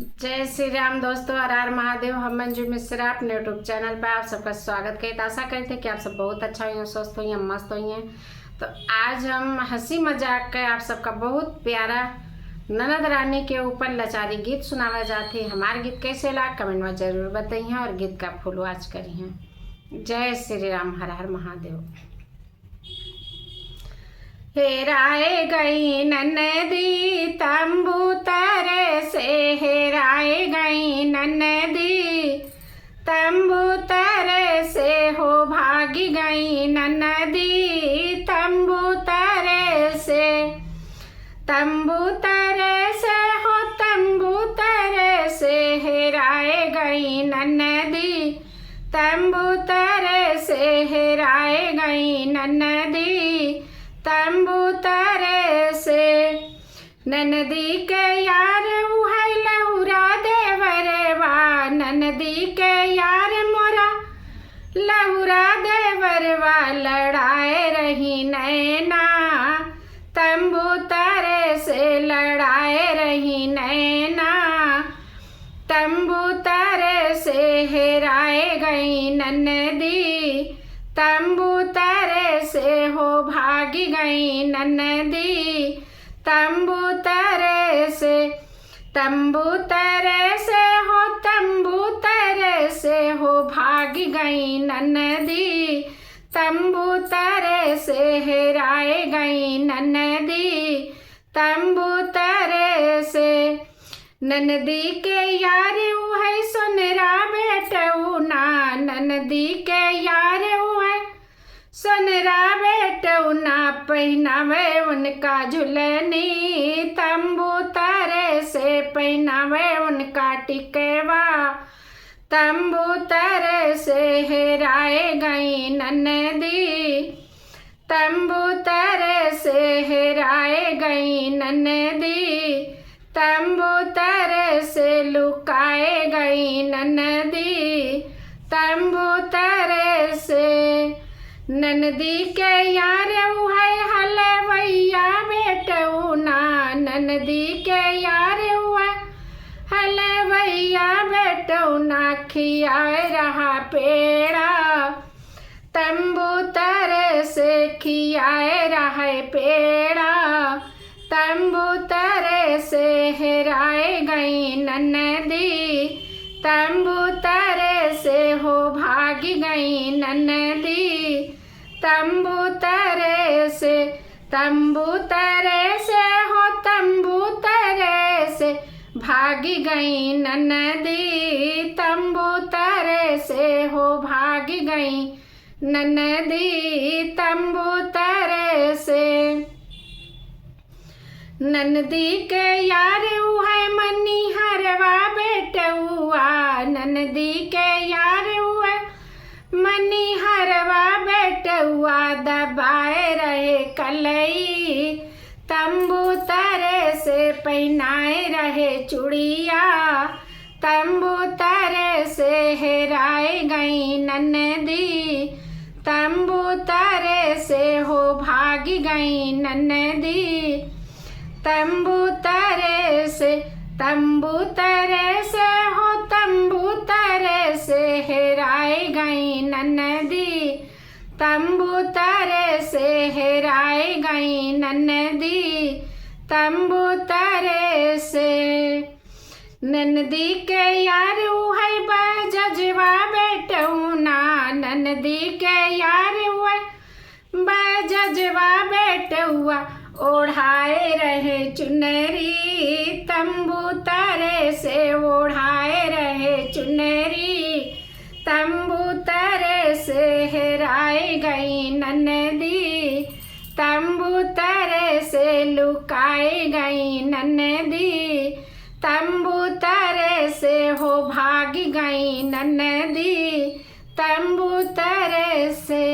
जय श्री राम दोस्तों, हर हर महादेव। हम मंजू मिश्रा अपने यूट्यूब चैनल पर आप सबका स्वागत करते। आशा करते कि आप सब बहुत अच्छा हुई, स्वस्थ हुई, मस्त हुई हैं। तो आज हम हंसी मजाक का आप सबका बहुत प्यारा ननद रानी के ऊपर लाचारी गीत सुनाना चाहते हैं। हमारे गीत कैसे लगा कमेंट में जरूर बताइए और गीत का फॉलो आज करिए। जय श्री राम, हर हर महादेव। हेराए गई नन्नदी तंबू तरे से, हेराए गई नन्नदी तंबू तरे से, हो भागी गई नन्नदी तंबू तरे से। तंबू तरे से हो तंबू तरे से, हेराए गई नन्नदी तंबू तरे से, हेराए गई नन्नदी तंबू तरे से। ननदी के यार उहै लहुरा देवरवा, ननदी के यार मोरा लहुरा देवरवा, लड़ाए रही नैना तंबू तरे से, लड़ाए रही नैना तंबू तरे से, हेराए गई नन्नदी तंबू तरे से, हो भागी गई नन्नदी तंबू तरे से। तंबू तरे से हो तंबू तरे से, हो भागी गई नन्नदी तंबू तरे से, हेराए गई नन्नदी तंबू तरे से। ननदी के यार उहै सोनरा बेटऊ ना, ननदी के यार उहै सोनरा बेटऊ ना, पहनावे उनका झुलनी तंबू तरे से, पहनावे उनका टिकवा तंबू तरे से, हेराए गई नन्नदी तंबू तरे से, हेराए गई नन्नदी तंबू तरे से, लुकाए गई नन्नदी तंबू तरे से। ननदी के यार उहै हलवैया बेटऊ ना, ननदी के यार उहै हलवैया बेटऊ ना, खियाए रहा पेड़ा तंबू तरे से, खियाए रहा पेड़ा तंबू तरे से, हेराए गई नन्नदी तंबू तरे से, हो भागी गई नन्नदी तंबू तरे से। तंबू तरे से हो तंबू तरे से, भागी गई नन्नदी तंबू तरे से, हो भागी गई नन्नदी तंबू तरे से। ननदी के यार उहै मनी हरवा बेटुआ, ननदी के यार उहै मनी हरवा बेटुआ, दबाए रहे कलई तंबू तरे से, पहनाए रहे चूड़िया तंबू तरे से, हेराए गई नन्नदी तंबू तरे से, हो भागी गई नन्नदी तंबू तरे से। तंबू तरे से हो तंबू तरे से, हेराए गई नन्नदी तंबू तरे से, हेराए गई नन्नदी तंबू तरे से। ननदी के यार उहै बजजवा बेटऊ ना, ननदी के यार उहै बजजवा बेटुआ, ओढ़ाए रहे चुनरी तंबू तरे से, ओढ़ाए रहे चुनरी तंबू तरे से, हेराए गई नन्नदी तंबू तरे से, लुकाए गई नन्नदी तंबू तरे से, हो भागी गई नन्नदी तंबू तरे से।